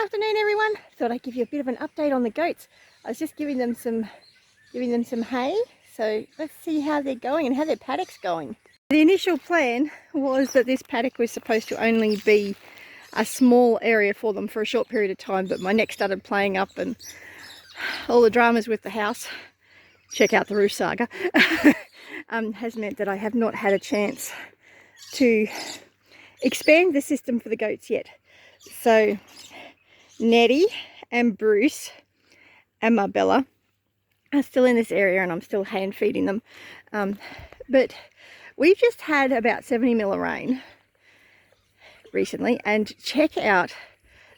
afternoon, everyone. Thought I'd give you a bit of an update on the goats. I was just giving them some hay. So let's see how they're going and how their paddock's going. The initial plan was that this paddock was supposed to only be a small area for them for a short period of time, but my neck started playing up and all the dramas with the house, check out the roof saga, has meant that I have not had a chance to expand the system for the goats yet. So Nettie and Bruce and Marbella are still in this area and I'm still hand feeding them. But we've just had about 70 mil of rain recently, and check out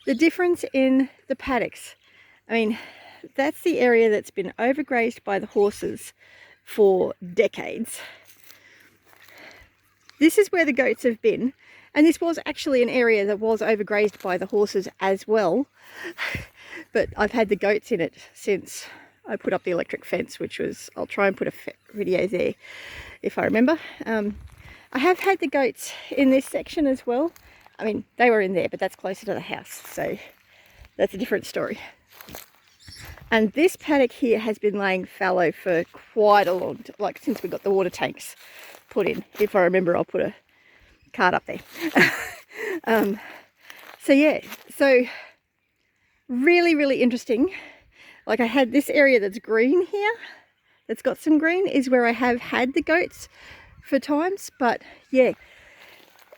the difference in the paddocks. I mean, that's the area that's been overgrazed by the horses for decades. This is where the goats have been, and this was actually an area that was overgrazed by the horses as well. But I've had the goats in it since I put up the electric fence, which was, I'll try and put a video there if I remember. I have had the goats in this section as well. I mean, they were in there, but that's closer to the house, so that's a different story. And this paddock here has been laying fallow for quite a long time, like since we got the water tanks put in. If I remember, I'll put a card up there. So yeah, so really interesting. Like, I had this area that's green here, that's got some green, is where I have had the goats for times. But yeah,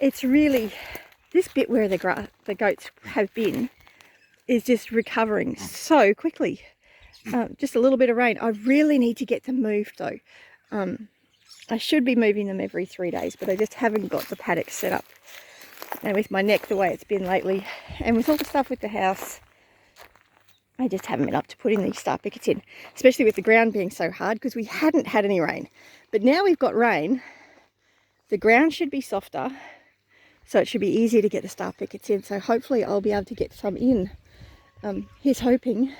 it's really, this bit where the goats have been is just recovering so quickly. Just a little bit of rain. I really need to get them moved though. I should be moving them every 3 days, but I just haven't got the paddock set up. And with my neck the way it's been lately, and with all the stuff with the house, I just haven't been up to putting these star pickets in, especially with the ground being so hard, because we hadn't had any rain. But now we've got rain, the ground should be softer, so it should be easier to get the star pickets in. So hopefully I'll be able to get some in. Here's hoping.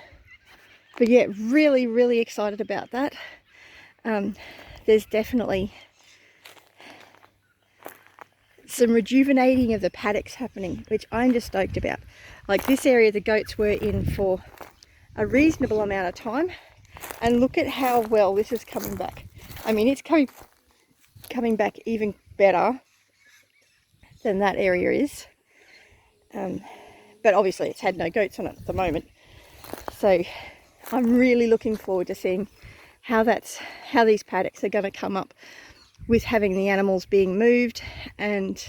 But yeah, really excited about that. There's definitely some rejuvenating of the paddocks happening, which I'm just stoked about. Like, this area the goats were in for a reasonable amount of time, and look at how well this is coming back. I mean, it's coming back even better than that area is. But obviously it's had no goats on it at the moment. So I'm really looking forward to seeing how these paddocks are going to come up with having the animals being moved and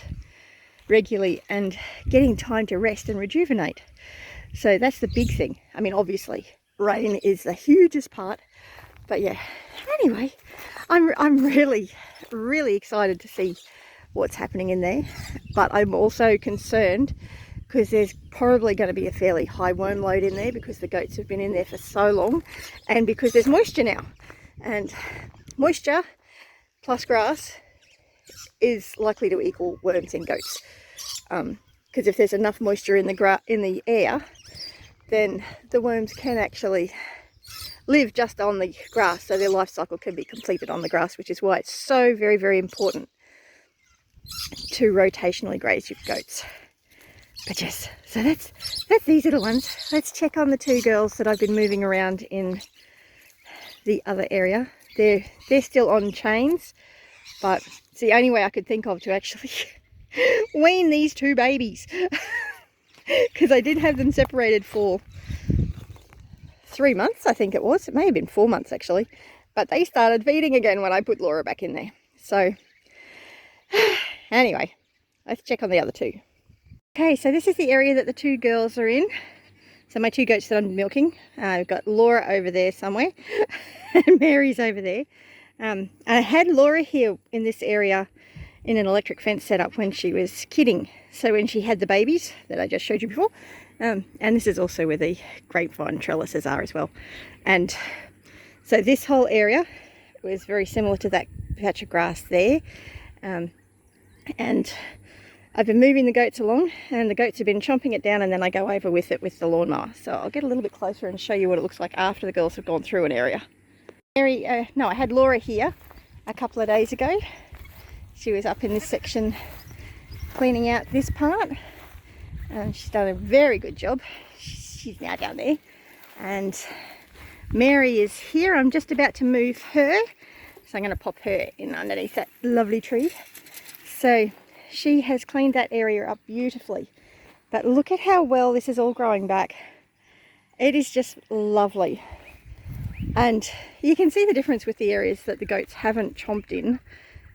regularly and getting time to rest and rejuvenate. So that's the big thing. I mean, obviously rain is the hugest part, but yeah, anyway, I'm really excited to see what's happening in there. But I'm also concerned because there's probably going to be a fairly high worm load in there, because the goats have been in there for so long, and because there's moisture now, and moisture plus grass is likely to equal worms in goats. Because if there's enough moisture in the air, then the worms can actually live just on the grass, so their life cycle can be completed on the grass, which is why it's so very important to rotationally graze your goats. But yes, so that's these little ones. Let's check on the two girls that I've been moving around in the other area. They're still on chains, but it's the only way I could think of to actually wean these two babies. Because I did have them separated for 3 months, I think it was. It may have been 4 months actually. But they started feeding again when I put Laura back in there. So anyway, let's check on the other two. Okay, so this is the area that the two girls are in. So my two goats that I'm milking. I've got Laura over there somewhere and Mary's over there. I had Laura here in this area in an electric fence setup when she was kidding. So when she had the babies that I just showed you before. And this is also where the grapevine trellises are as well. And so this whole area was very similar to that patch of grass there. And I've been moving the goats along, and the goats have been chomping it down, and then I go over with it with the lawnmower. So I'll get a little bit closer and show you what it looks like after the girls have gone through an area. I had Laura here a couple of days ago. She was up in this section cleaning out this part, She's done a very good job. She's now down there. And Mary is here. I'm just about to move her. So I'm going to pop her in underneath that lovely tree. So she has cleaned that area up beautifully. But look at how well this is all growing back. It is just lovely. And you can see the difference with the areas that the goats haven't chomped in,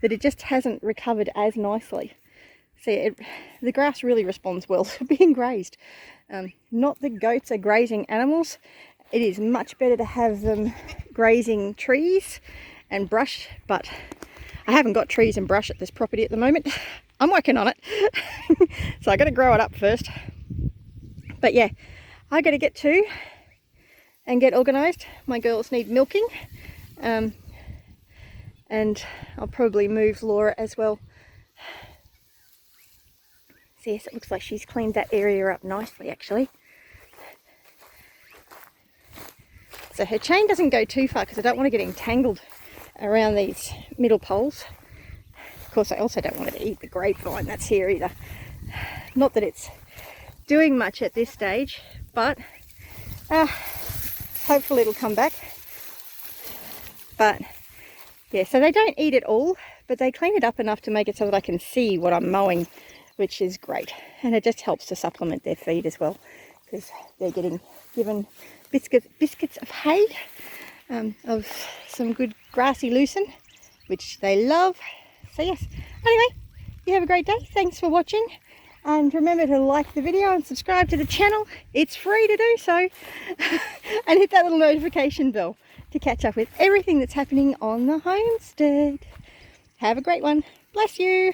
that it just hasn't recovered as nicely. See, the grass really responds well to being grazed. Not that goats are grazing animals. It is much better to have them grazing trees and brush, but I haven't got trees and brush at this property at the moment. I'm working on it. So I got to grow it up first. But yeah, I got to get to and get organised. My girls need milking. And I'll probably move Laura as well. So yes, it looks like she's cleaned that area up nicely actually. So her chain doesn't go too far because I don't want to get entangled around these middle poles. Of course, I also don't want her to eat the grapevine that's here either. Not that it's doing much at this stage, but hopefully it'll come back. But yeah, so they don't eat it all, but they clean it up enough to make it so that I can see what I'm mowing, which is great. And it just helps to supplement their feed as well, because they're getting given biscuits of hay, of some good grassy lucerne, which they love. So yes, anyway, you have a great day. Thanks for watching, and remember to like the video and subscribe to the channel. It's free to do so. And hit that little notification bell to catch up with everything that's happening on the homestead. Have a great one. Bless you.